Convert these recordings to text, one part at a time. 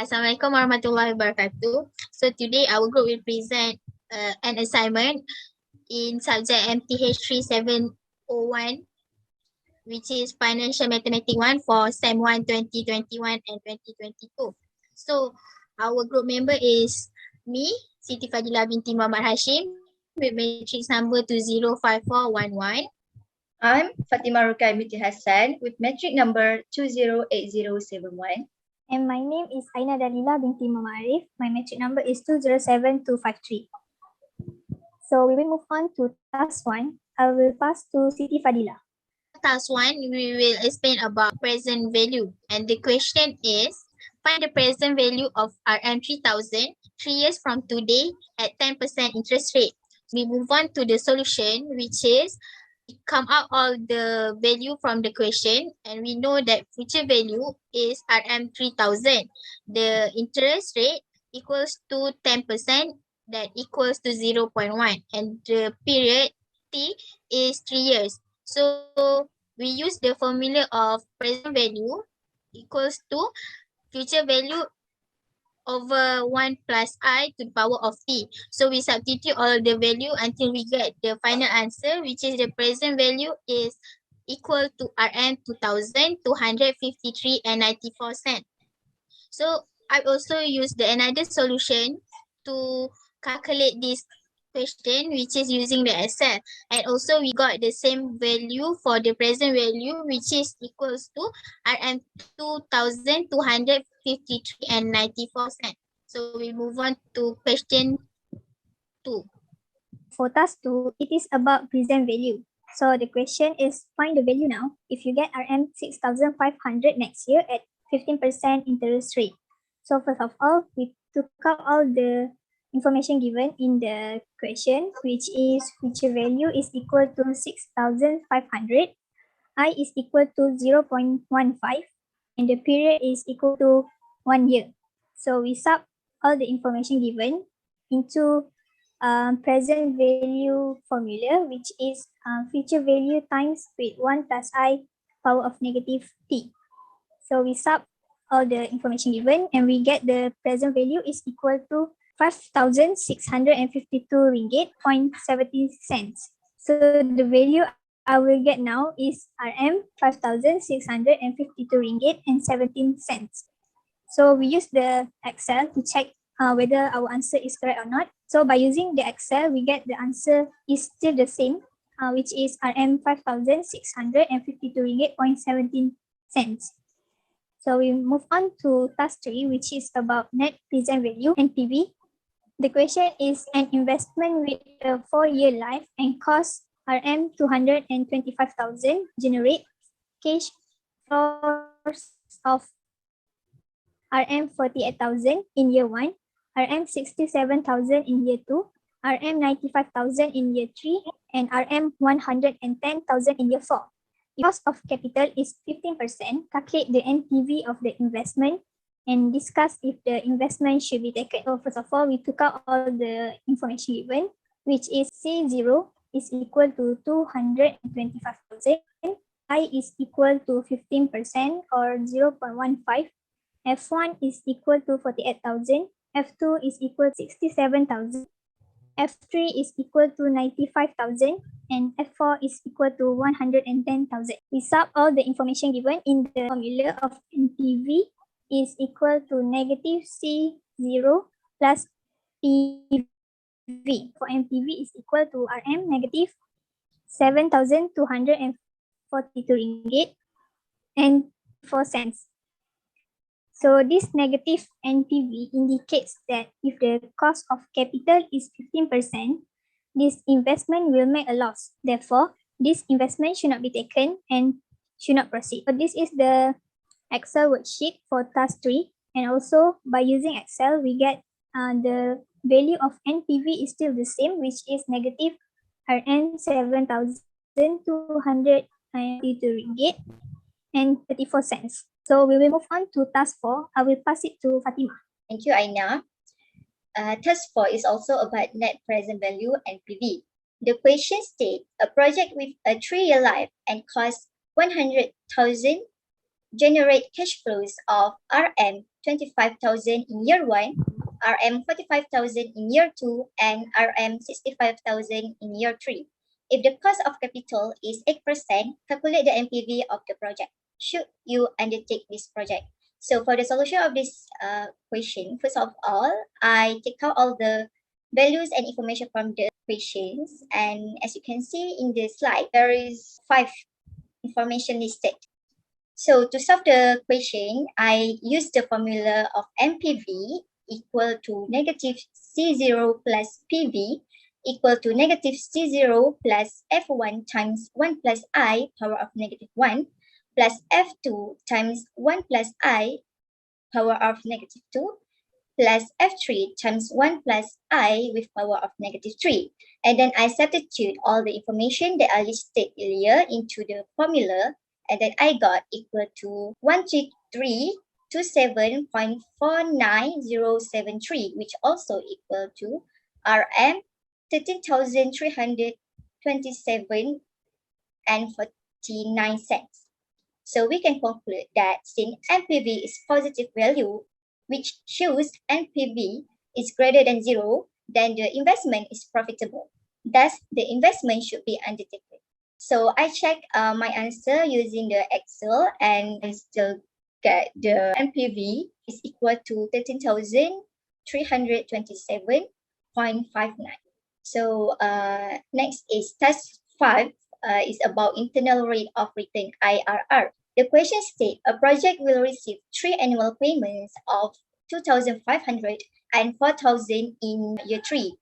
Assalamualaikum warahmatullahi wabarakatuh. So today our group will present an assignment in subject Mth3701, which is Financial Mathematics 1 for SEM 1 2021 and 2022. So our group member is me, Siti Fadila binti Muhammad Hashim, with matrix number 205411. I'm Fatima Rukai Binti Hassan with metric number 208071. And my name is Aina Dalila binti Muhammad Arif. My metric number is 207253. So we will move on to task 1. I will pass to Siti Fadila. Task 1, we will explain about present value. And the question is, find the present value of RM3000 3 years from today at 10% interest rate. We move on to the solution, which is come out all the value from the question, and we know that future value is RM3000. The interest rate equals to 10%, that equals to 0.1, and the period T is 3 years. So we use the formula of present value equals to future value over 1 plus I to the power of T. So we substitute all the value until we get the final answer, which is the present value is equal to RM2253 and 94 cents. So I also use another solution to calculate this question, which is using the Excel. And also we got the same value for the present value, which is equals to RM2253 and 94 cents. So we move on to question 2. For task 2, it is about present value. So the question is, find the value now if you get RM6500 next year at 15% interest rate. So first of all, we took out all the information given in the question, which is future value is equal to 6500, I is equal to 0.15, and the period is equal to 1 year. So we sub all the information given into present value formula, which is future value times with 1 plus I power of negative T. So we sub all the information given and we get the present value is equal to 5,652 ringgit 0.70 cents. So the value I will get now is RM 5,652 ringgit and 17 cents. So we use the Excel to check whether our answer is correct or not. So by using the Excel, we get the answer is still the same, which is RM 5,652 ringgit 0.17 cents. So we move on to task 3, which is about net present value, NPV. The question is an investment with a 4-year life and cost RM 225,000 generate cash flows of RM 48,000 in year 1, RM 67,000 in year 2, RM 95,000 in year 3, and RM 110,000 in year 4. The cost of capital is 15%. Calculate the NPV of the investment and discuss if the investment should be taken. So first of all, we took out all the information given, which is C0 is equal to 225,000, I is equal to 15% or 0.15, F1 is equal to 48,000, F2 is equal to 67,000, F3 is equal to 95,000, and F4 is equal to 110,000. We sub all the information given in the formula of NPV is equal to negative C0 plus PV. For NPV is equal to RM negative 7,242 ringgit and 4 cents. So this negative NPV indicates that if the cost of capital is 15%, this investment will make a loss. Therefore, this investment should not be taken and should not proceed. So this is the Excel worksheet for task 3. And also by using Excel, we get the value of NPV is still the same, which is negative RM 7,292 ringgit and 34 cents. So we will move on to task 4. I will pass it to Fatima. Thank you, Aina. Task 4 is also about net present value NPV. The question states a project with a 3-year life and cost 100,000 generate cash flows of RM 25,000 in year 1, RM 45,000 in year 2, and RM 65,000 in year 3. If the cost of capital is 8%, calculate the NPV of the project. Should you undertake this project? So for the solution of this question, first of all, I take out all the values and information from the questions. And as you can see in the slide, there is 5 information listed. So to solve the question, I use the formula of NPV equal to negative C0 plus PV equal to negative C0 plus F1 times 1 plus I power of negative 1 plus F2 times 1 plus I power of negative 2 plus F3 times 1 plus I with power of negative 3. And then I substitute all the information that I listed earlier into the formula, and then I got equal to 13327.49073, which also equal to RM 13,327 and 49 cents. So we can conclude that since NPV is positive value, which shows NPV is greater than 0, then the investment is profitable. Thus, the investment should be undertaken. So I check my answer using the Excel, and I still get the NPV is equal to 13,327.59. So next is task 5 is about internal rate of return IRR. The question states a project will receive 3 annual payments of 2,500 and 4,000 in year 3.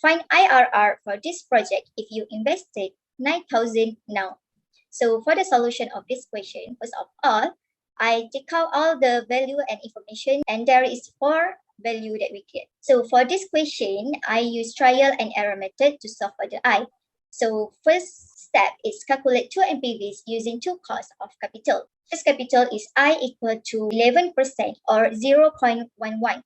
Find IRR for this project if you invested 9,000 now. So for the solution of this question, first of all, I take out all the value and information, and there is 4 value that we get. So for this question, I use trial and error method to solve for the I. So first step is calculate 2 NPVs using 2 costs of capital. First capital is I equal to 11% or 0.11.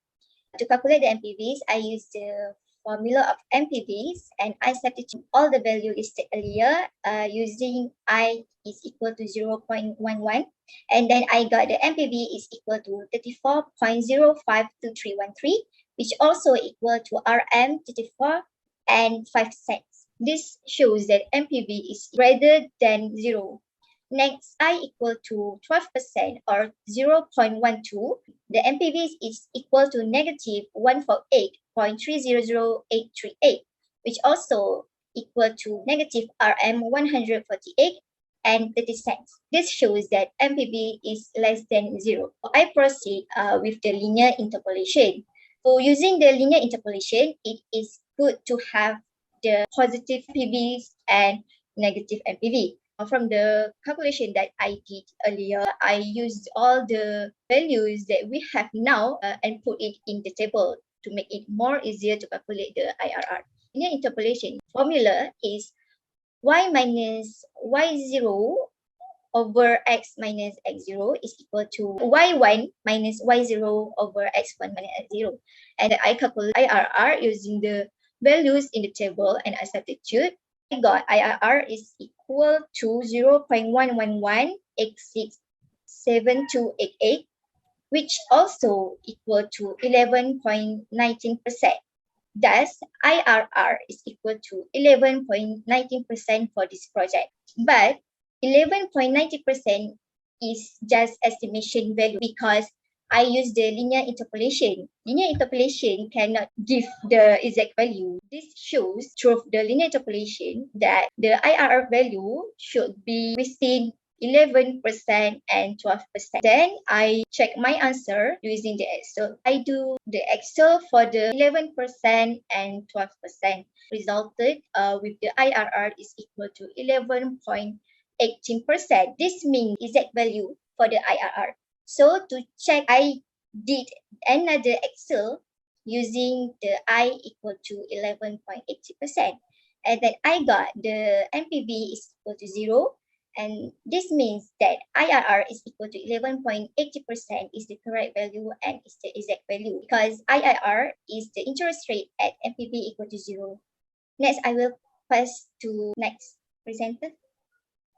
To calculate the NPVs, I use the formula of NPVs, and I substitute all the value listed earlier using I is equal to 0.11, and then I got the NPV is equal to 34.052313, which also equal to RM 34 and 5 cents. This shows that NPV is greater than 0. Next, I equal to 12% or 0.12. The NPV is equal to negative 148.300838, which also equal to negative RM 148 and 30 cents. This shows that NPV is less than 0. I proceed with the linear interpolation. So using the linear interpolation, it is good to have the positive NPVs and negative NPV. From the calculation that I did earlier, I used all the values that we have now and put it in the table to make it more easier to calculate the IRR. Linear interpolation formula is y minus y0 over x minus x0 is equal to y1 minus y0 over x1 minus x0. And I calculate IRR using the values in the table, and I substitute. I got IRR is equal to 0.111867288, which also equal to 11.19%. Thus, IRR is equal to 11.19% for this project. But 11.90% is just estimation value because I use the linear interpolation. Linear interpolation cannot give the exact value. This shows through the linear interpolation that the IRR value should be within 11% and 12%. Then I check my answer using the Excel. I do the Excel for the 11% and 12%. Resulted with the IRR is equal to 11.18%. This means exact value for the IRR. So to check, I did another Excel using the I equal to 11.80%. And then I got the NPV is equal to 0. And this means that IRR is equal to 11.80% is the correct value and is the exact value because IRR is the interest rate at NPV equal to 0. Next, I will pass to next presenter.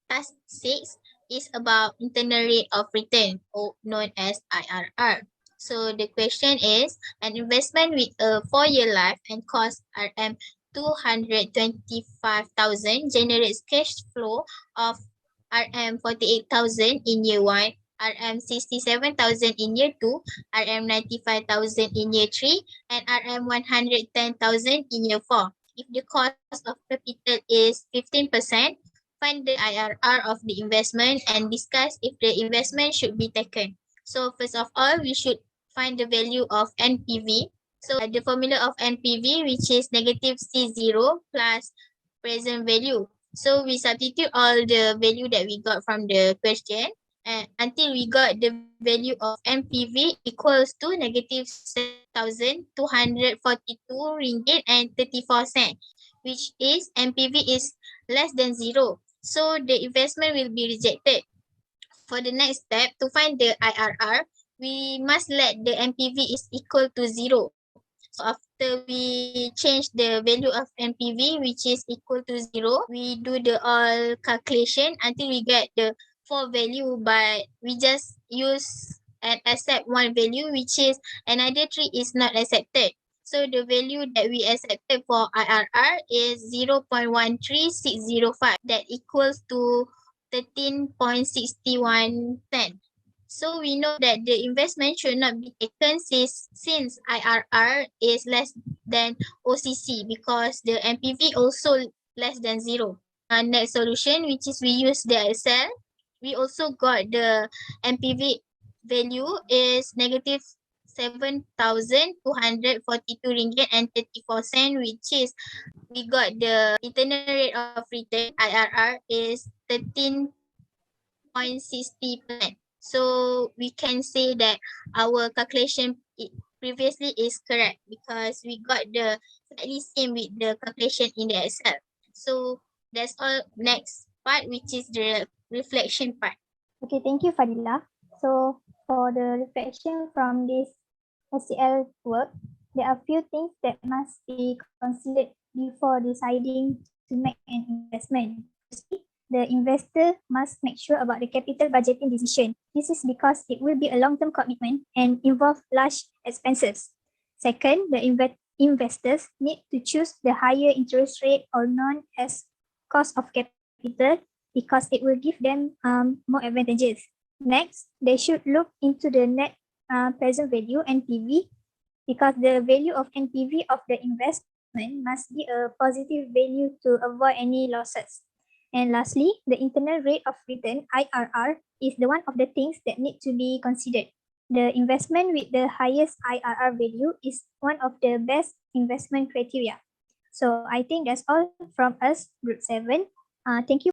Task 6 is about internal rate of return, or known as IRR. So the question is, an investment with a 4-year life and cost RM 225,000 generates cash flow of RM 48,000 in year 1, RM 67,000 in year 2, RM 95,000 in year 3, and RM 110,000 in year 4. If the cost of capital is 15%, find the IRR of the investment and discuss if the investment should be taken. So first of all, we should find the value of NPV. So the formula of NPV, which is negative C0 plus present value. So we substitute all the value that we got from the question until we got the value of NPV equals to negative 7,242 ringgit and 34 cents, which is NPV is less than 0. So the investment will be rejected. For the next step, to find the IRR, we must let the NPV is equal to 0. So after we change the value of NPV, which is equal to 0, we do the all calculation until we get the 4 value, but we just use and accept one value, which is another 3 is not accepted. So the value that we accepted for IRR is 0.13605. That equals to 13.61 cents. So we know that the investment should not be taken since IRR is less than OCC because the NPV also less than 0. Next solution, which is we use the Excel, we also got the NPV value is negative 7,242 ringgit and 34 cents, which is we got the internal rate of return IRR is 13.60%. So we can say that our calculation previously is correct because we got the slightly same with the calculation in the Excel. So that's all. Next part, which is the reflection part. Okay, thank you, Fadila. So for the reflection from this SCL work, there are few things that must be considered before deciding to make an investment. Firstly, the investor must make sure about the capital budgeting decision. This is because it will be a long-term commitment and involve large expenses. Second, the investors need to choose the higher interest rate or known as cost of capital because it will give them more advantages. Next, they should look into the net present value NPV because the value of NPV of the investment must be a positive value to avoid any losses. And lastly, the internal rate of return IRR is the one of the things that need to be considered. The investment with the highest IRR value is one of the best investment criteria. So I think that's all from us, Group 7. Thank you